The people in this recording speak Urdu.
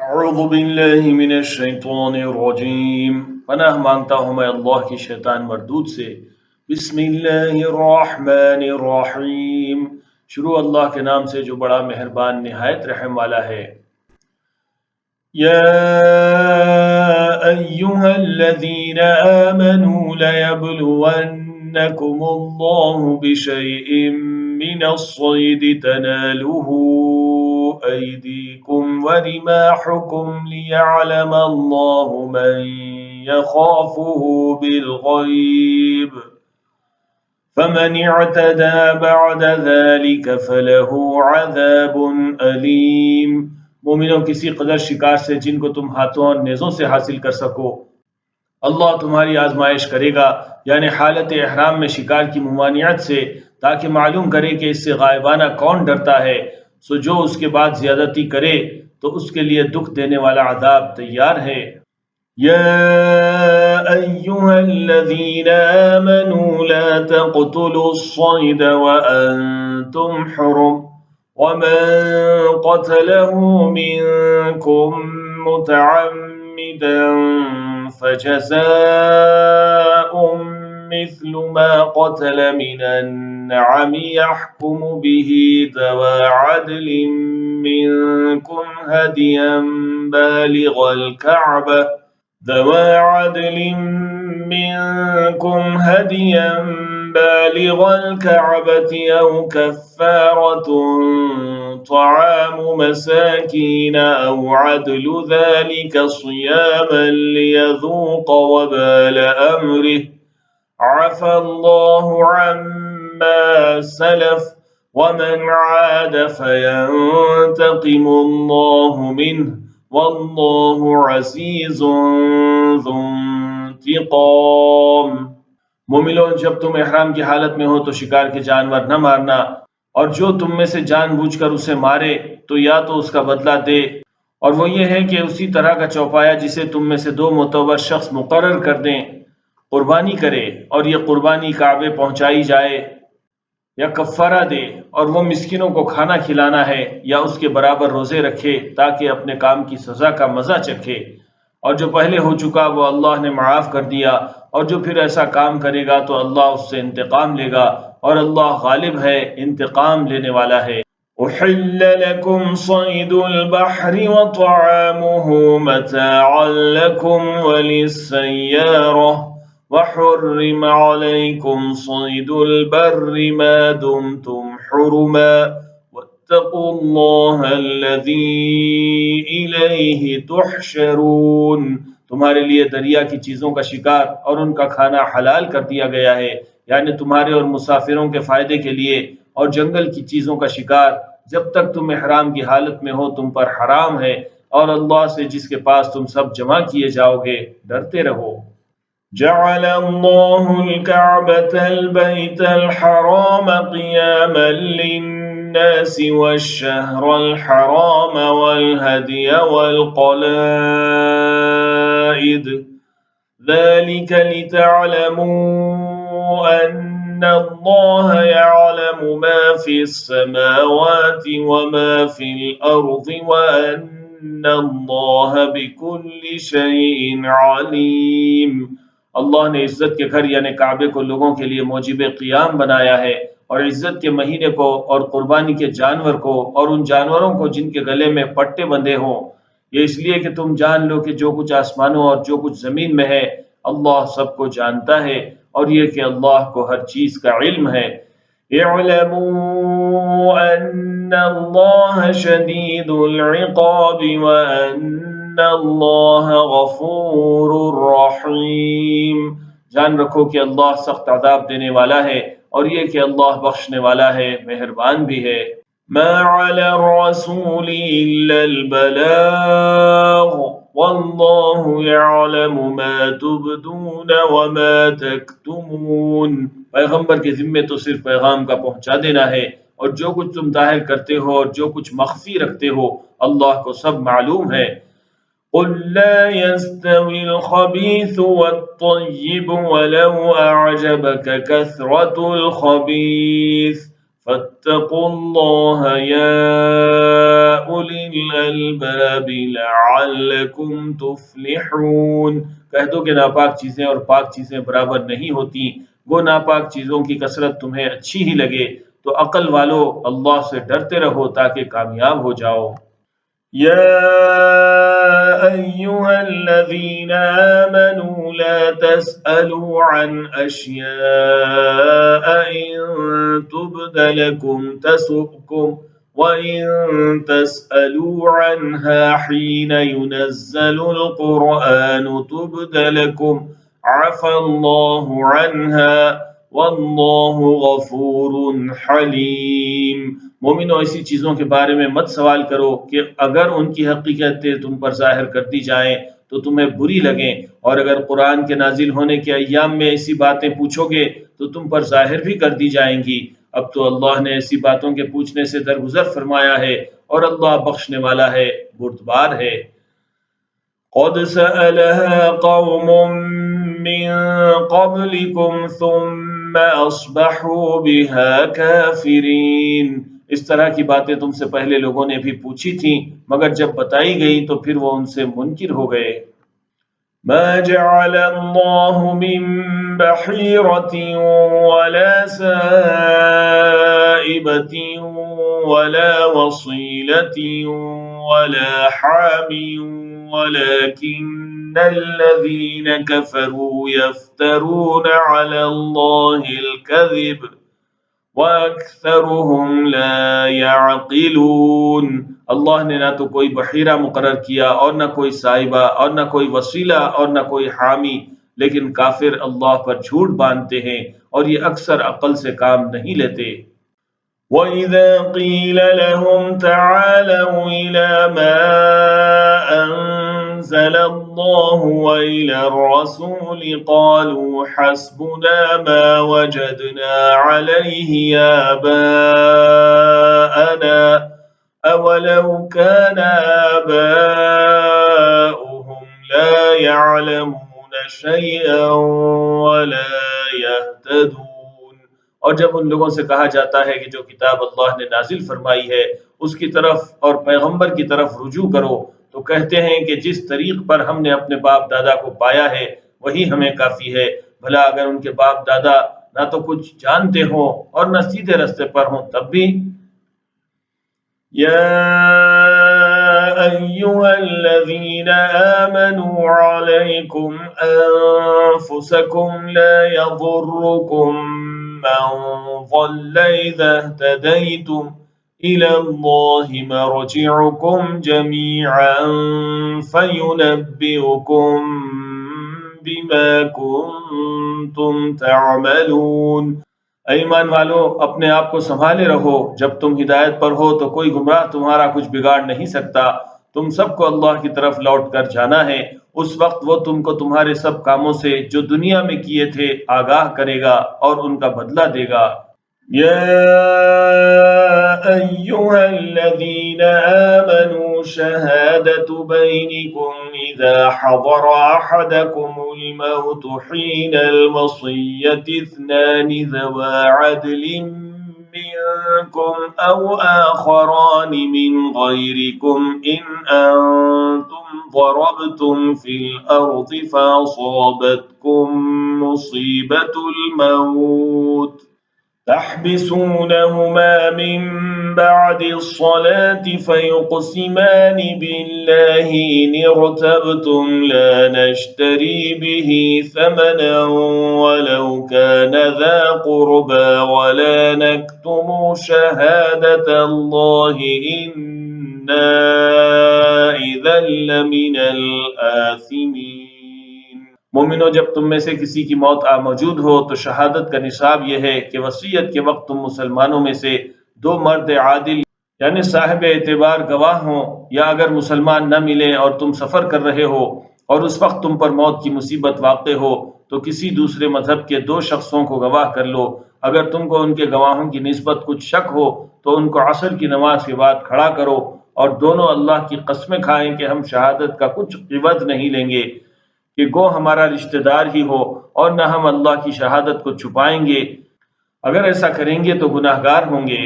اعوذ باللہ من الشیطان الرجیم، پناہ مانگتا ہوں میں اللہ کی شیطان مردود سے۔ بسم اللہ الرحمن الرحیم، شروع اللہ کے نام سے جو بڑا مہربان نہایت رحم والا ہے۔ یا ایہا الذین آمنوا لیبلونکم اللہ بشیء من الصید تنالہ أيديكم ورماحكم ليعلم الله من يخافه بالغيب فمن اعتدى بعد ذلك فله عذاب أليم۔ مومنوں کسی قدر شکار سے جن کو تم ہاتھوں اور نیزوں سے حاصل کر سکو، اللہ تمہاری آزمائش کرے گا، یعنی حالت احرام میں شکار کی ممانعت سے، تاکہ معلوم کرے کہ اس سے غائبانہ کون ڈرتا ہے، سو جو اس کے بعد زیادتی کرے تو اس کے لیے دکھ دینے والا عذاب تیار ہے۔ یا ایہا الذین آمنوا لا تقتلوا الصید وانتم حرم ومن قتله منکم متعمدا فجزاء مثل ما قتل من النعم يحكم به ذوى عدل منكم هديا بالغ الكعبة أو كفارة طعام مساكين أو عدل ذلك صياما ليذوق وبال أمره عفى الله عما سلف ومن عاد فينتقم الله منه والله عزيز ذو انتقام۔ مومنوں، جب تم احرام کی حالت میں ہو تو شکار کے جانور نہ مارنا، اور جو تم میں سے جان بوجھ کر اسے مارے تو یا تو اس کا بدلہ دے، اور وہ یہ ہے کہ اسی طرح کا چوپایا جسے تم میں سے دو معتبر شخص مقرر کر دیں قربانی کرے، اور یہ قربانی کعبے پہنچائی جائے، یا کفارہ دے، اور وہ مسکینوں کو کھانا کھلانا ہے، یا اس کے برابر روزے رکھے تاکہ اپنے کام کی سزا کا مزہ چکھے، اور جو پہلے ہو چکا وہ اللہ نے معاف کر دیا، اور جو پھر ایسا کام کرے گا تو اللہ اس سے انتقام لے گا، اور اللہ غالب ہے، انتقام لینے والا ہے۔ احل لكم صيد البحر وطعامه متاعا لكم وللسيارة وحرم عليكم صيد البر ما دمتم حرما واتقوا الله الذي إليه تحشرون۔ تمہارے لیے دریا کی چیزوں کا شکار اور ان کا کھانا حلال کر دیا گیا ہے، یعنی تمہارے اور مسافروں کے فائدے کے لیے، اور جنگل کی چیزوں کا شکار جب تک تم احرام کی حالت میں ہو تم پر حرام ہے، اور اللہ سے جس کے پاس تم سب جمع کیے جاؤ گے ڈرتے رہو۔ جعل اللہ الكعبة البيت الحرام قياما للناس والشهر الحرام والهدي والقلائد ذلك لتعلموا أن الله يعلم ما في السماوات وما في الأرض وأن الله بكل شيء عليم۔ اللہ نے عزت کے گھر یعنی کعبے کو لوگوں کے لیے موجب قیام بنایا ہے، اور عزت کے مہینے کو، اور قربانی کے جانور کو، اور ان جانوروں کو جن کے گلے میں پٹے بندھے ہوں، یہ اس لیے کہ تم جان لو کہ جو کچھ آسمانوں اور جو کچھ زمین میں ہے اللہ سب کو جانتا ہے، اور یہ کہ اللہ کو ہر چیز کا علم ہے۔ اعلموا ان اللہ شدید العقاب وان اللہ غفور رحیم۔ جان رکھو کہ اللہ سخت عذاب دینے والا ہے، اور یہ کہ اللہ بخشنے والا ہے، مہربان بھی ہے۔ ما علی الرسول الا البلاغ واللہ یعلم ما تبدون وما تکتمون۔ پیغمبر کے ذمے تو صرف پیغام کا پہنچا دینا ہے، اور جو کچھ تم ظاہر کرتے ہو اور جو کچھ مخفی رکھتے ہو اللہ کو سب معلوم ہے۔ قل لا يستوي الخبيث والطيب ولو أعجبك كثرة الخبيث فاتقوا الله يا أولي الألباب لعلكم تفلحون۔ کہہ دو کہ ناپاک چیزیں اور پاک چیزیں برابر نہیں ہوتی، وہ ناپاک چیزوں کی کثرت تمہیں اچھی ہی لگے تو عقل والو اللہ سے ڈرتے رہو تاکہ کامیاب ہو جاؤ۔ يا أيها الذين آمنوا لا تسألوا عن أشياء إن تبد لكم تسؤكم وإن تسألوا عنها حين ينزل القرآن تبد لكم عفى الله عنها واللہ غفور حلیم۔ مومنو ایسی چیزوں کے بارے میں مت سوال کرو کہ اگر ان کی حقیقتیں تم پر ظاہر کر دی جائیں تو تمہیں بری لگیں، اور اگر قرآن کے نازل ہونے کے ایام میں ایسی باتیں پوچھو گے تو تم پر ظاہر بھی کر دی جائیں گی۔ اب تو اللہ نے ایسی باتوں کے پوچھنے سے درگزر فرمایا ہے اور اللہ بخشنے والا ہے، بردبار ہے۔ قد سألها قوم من قبلكم ثم أصبحوا بها كافرين۔ اس طرح کی باتیں تم سے پہلے لوگوں نے بھی پوچھی تھیں، مگر جب بتائی گئی تو پھر وہ ان سے منکر ہو گئے۔ ما جعل الله من بحيرة ولا سائبة ولا وصيلة ولا حام ولكن الذين كفروا يفترون على الله الكذب وأكثرهم لا يعقلون۔ اللہ نے نہ تو کوئی بحیرہ مقرر کیا اور نہ کوئی سائبہ اور نہ کوئی وسیلہ اور نہ کوئی حامی، لیکن کافر اللہ پر جھوٹ باندھتے ہیں اور یہ اکثر عقل سے کام نہیں لیتے۔ وَإِذَا قِيلَ لَهُمْ تَعَالَوْا إِلَى مَا أَنزَلَ اللَّهُ وَإِلَى الرَّسُولِ قَالُوا حَسْبُنَا مَا وَجَدْنَا عَلَيْهِ آبَاءَنَا أَوَلَوْ كَانَ آبَاؤُهُمْ لَا يَعْلَمُونَ شَيْئًا وَلَا يَهْتَدُونَ۔ اور جب ان لوگوں سے کہا جاتا ہے کہ جو کتاب اللہ نے نازل فرمائی ہے اس کی طرف اور پیغمبر کی طرف رجوع کرو تو کہتے ہیں کہ جس طریق پر ہم نے اپنے باپ دادا کو پایا ہے وہی ہمیں کافی ہے، بھلا اگر ان کے باپ دادا نہ تو کچھ جانتے ہوں اور نہ سیدھے رستے پر ہوں تب بھی۔ یا ایھا الذین آمنوا علیکم انفسکم لا یضرکم من ضل اذا اهتدیتم إلى الله مرجعكم جميعا فينبئكم بما كنتم تعملون۔ اے ایمان والو، اپنے آپ کو سنبھالے رہو، جب تم ہدایت پر ہو تو کوئی گمراہ تمہارا کچھ بگاڑ نہیں سکتا۔ تم سب کو اللہ کی طرف لوٹ کر جانا ہے، اس وقت وہ تم کو تمہارے سب کاموں سے جو دنیا میں کیے تھے آگاہ کرے گا اور ان کا بدلہ دے گا۔ يا أيها الذين آمنوا شهادة بينكم إذا حضر أحدكم الموت حين الوصية اثنان ذوى عدل منكم أو آخران من غيركم إن أنتم ضربتم في الأرض فأصابتكم مصيبة الموت تحبسونهما من بعد الصلاة فيقسمان بالله إن ارتبتم لا نشتري به ثمنا ولو كان ذا قربى ولا نكتم شهادة الله إنا إذا لمن الآثمين۔ مومنو، جب تم میں سے کسی کی موت موجود ہو تو شہادت کا نصاب یہ ہے کہ وصیت کے وقت تم مسلمانوں میں سے دو مرد عادل یعنی صاحب اعتبار گواہ ہوں، یا اگر مسلمان نہ ملیں اور تم سفر کر رہے ہو اور اس وقت تم پر موت کی مصیبت واقع ہو تو کسی دوسرے مذہب کے دو شخصوں کو گواہ کر لو۔ اگر تم کو ان کے گواہوں کی نسبت کچھ شک ہو تو ان کو عصر کی نماز کے بعد کھڑا کرو اور دونوں اللہ کی قسمیں کھائیں کہ ہم شہادت کا کچھ عوض نہیں لیں گے، کہ گو ہمارا رشتہ دار ہی ہو، اور نہ ہم اللہ کی شہادت کو چھپائیں گے، اگر ایسا کریں گے تو گناہگار ہوں گے۔